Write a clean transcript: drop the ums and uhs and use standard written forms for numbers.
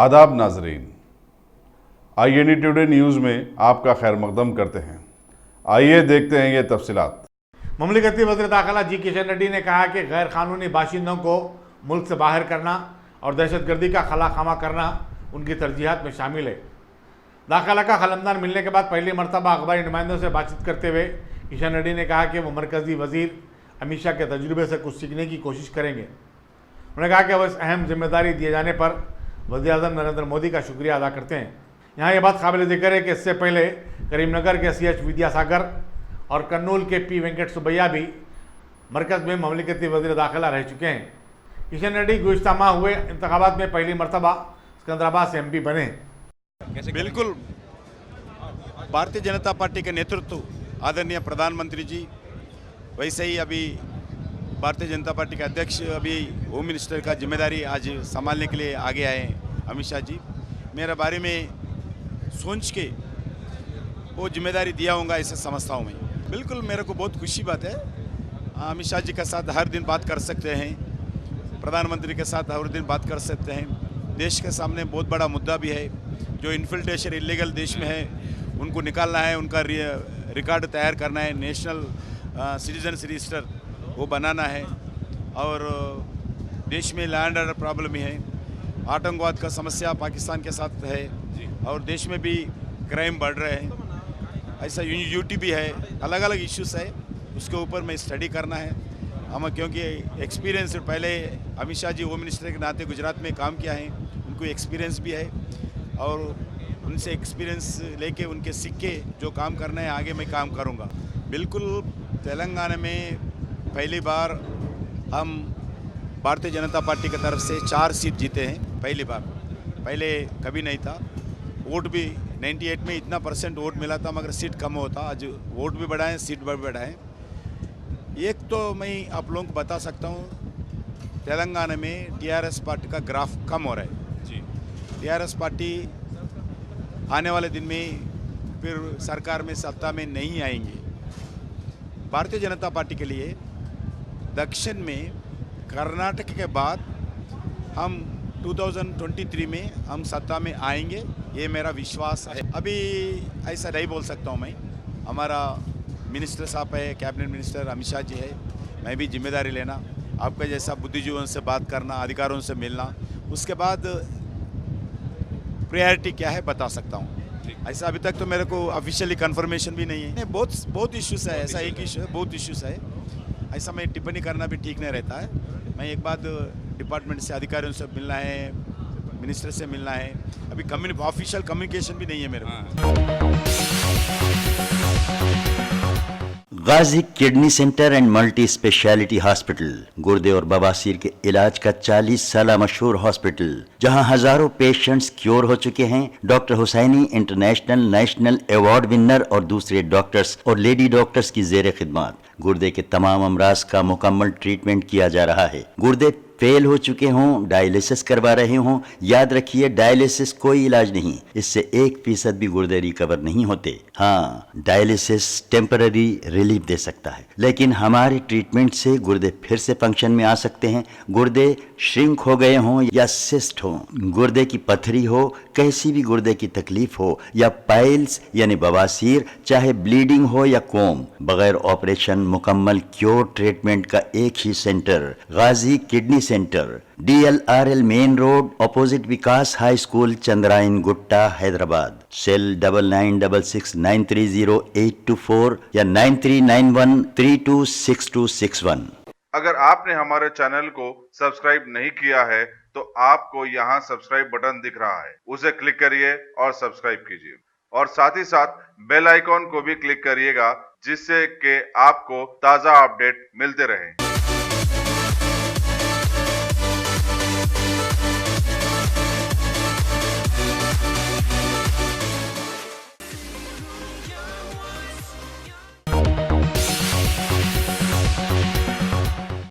आदाब नाजरीन, INE today news में आपका खैर मकदम करते हैं। आइए देखते हैं ये तफसीलात। ममलिकती वज़ीर दाखिला जी किशन रेड्डी ने कहा कि गैर कानूनी बाशिंदों को मुल्क से बाहर करना और दहशतगर्दी का खला खामा करना उनकी तरजीहात में शामिल है। दाखिला का खलमदान मिलने के बाद पहली मरतबा अखबारी नुमाइंदों से बातचीत करते हुए किशन रेड्डी ने कहा कि वो मरकज़ी वज़ीर अमित शाह के तजुर्बे से कुछ सीखने की कोशिश करेंगे। उन्होंने कहा कि वह इस अहम जिम्मेदारी दिए जाने पर वज़ीर-ए-आज़म नरेंद्र मोदी का शुक्रिया अदा करते हैं। यहाँ ये बात काबिल ज़िक्र है कि इससे पहले करीमनगर के CH विद्यासागर और कन्नूल के P वेंकट सुब्बैया भी मरकज़ में ममलिकती वज़ीर दाखिला रह चुके हैं। किशन रेड्डी गुज़िश्ता माह हुए इंतखाबात में पहली मरतबा सिकंदराबाद से MP बने। बिल्कुल, भारतीय जनता पार्टी के नेतृत्व आदरणीय प्रधानमंत्री जी, वैसे ही अभी भारतीय जनता पार्टी के अध्यक्ष अभी होम मिनिस्टर का जिम्मेदारी आज संभालने के लिए आगे आए अमित शाह जी। मेरे बारे में सोच के वो जिम्मेदारी दिया होगा ऐसे समझता हूँ मैं। बिल्कुल मेरे को बहुत खुशी बात है, अमित शाह जी के साथ हर दिन बात कर सकते हैं, प्रधानमंत्री के साथ हर दिन बात कर सकते हैं। देश के सामने बहुत बड़ा मुद्दा भी है, जो इन्फिल्ट्रेशन इलीगल देश में है उनको निकालना है, उनका रिकॉर्ड तैयार करना है, नेशनल सिटीजन रजिस्टर वो बनाना है। और देश में लैंड ऑर्डर प्रॉब्लम ही है, आतंकवाद का समस्या पाकिस्तान के साथ है और देश में भी क्राइम बढ़ रहे हैं, ऐसा यूटी भी है, अलग अलग इश्यूज है, उसके ऊपर में स्टडी करना है हम, क्योंकि एक्सपीरियंस पहले अमित शाह जी होम मिनिस्टर के नाते गुजरात में काम किया है, उनको एक्सपीरियंस भी है और उनसे एक्सपीरियंस लेके उनके सीख के जो काम करना है आगे मैं काम करूँगा। बिल्कुल तेलंगाना में पहली बार हम भारतीय जनता पार्टी की तरफ से 4 सीट जीते हैं, पहली बार, पहले कभी नहीं था। वोट भी 98 में इतना % वोट मिला था मगर सीट कम होता, आज वोट भी बढ़ाएं सीट भी बढ़ाएं। एक तो मैं आप लोगों को बता सकता हूँ, तेलंगाना में TRS पार्टी का ग्राफ कम हो रहा है जी। TRS पार्टी आने वाले दिन में फिर सरकार में सत्ता में नहीं आएंगे। भारतीय जनता पार्टी के लिए दक्षिण में कर्नाटक के बाद हम 2023 में हम सत्ता में आएंगे, ये मेरा विश्वास है। अभी ऐसा नहीं बोल सकता हूँ मैं, हमारा मिनिस्टर साहब है, कैबिनेट मिनिस्टर अमित शाह जी है, मैं भी जिम्मेदारी लेना, आपका जैसा बुद्धिजीवियों से बात करना, अधिकारों से मिलना, उसके बाद प्रायोरिटी क्या है बता सकता हूँ। ऐसा अभी तक तो मेरे को ऑफिशियली कंफर्मेशन भी नहीं है। बहुत इश्यूज है, ऐसा एक इशू है, बहुत इश्यूज है, ऐसा मैं टिप्पणी करना भी ठीक नहीं रहता है। मैं एक बात डिपार्टमेंट से अधिकारियों से मिलना है, मिनिस्टर से मिलना है, अभी ऑफिशियल कम्युनिकेशन भी नहीं है मेरे को। Ghazi kidney centre and multi speciality hospital, गुर्दे और बवासीर के इलाज का 40 साल मशहूर हॉस्पिटल, जहां हजारों पेशेंट्स क्योर हो चुके हैं। Doctor Husaini international national award winner और दूसरे डॉक्टर्स और लेडी डॉक्टर्स की जेर खिदमत गुर्दे के तमाम अमराज का मुकम्मल ट्रीटमेंट किया जा रहा है। गुर्दे फेल हो चुके हों, डायलिसिस करवा रहे हों, याद रखिए डायलिसिस कोई इलाज नहीं, इससे 1% भी गुर्दे रिकवर नहीं होते। हाँ, डायलिसिस टेम्पररी रिलीफ दे सकता है, लेकिन हमारे ट्रीटमेंट से गुर्दे फिर से फंक्शन में आ सकते हैं। गुर्दे श्रिंक हो गए हों या सिस्ट हो, गुर्दे की पथरी हो, कैसी भी गुर्दे की तकलीफ हो या पाइल्स यानी बवासीर, चाहे ब्लीडिंग हो या कोम, बगैर ऑपरेशन मुकम्मल क्योर ट्रीटमेंट का एक ही centre, Ghazi kidney centre, DLRL main road, opposite Vikas high school, Chandrayangutta, Hyderabad. Cell 9966930824 या 9391326261। अगर आपने हमारे चैनल को सब्सक्राइब नहीं किया है तो आपको यहाँ सब्सक्राइब बटन दिख रहा है, उसे क्लिक करिए और सब्सक्राइब कीजिए और साथ ही साथ बेल आइकॉन को भी क्लिक करिएगा, जिससे कि आपको ताज़ा अपडेट मिलते रहें।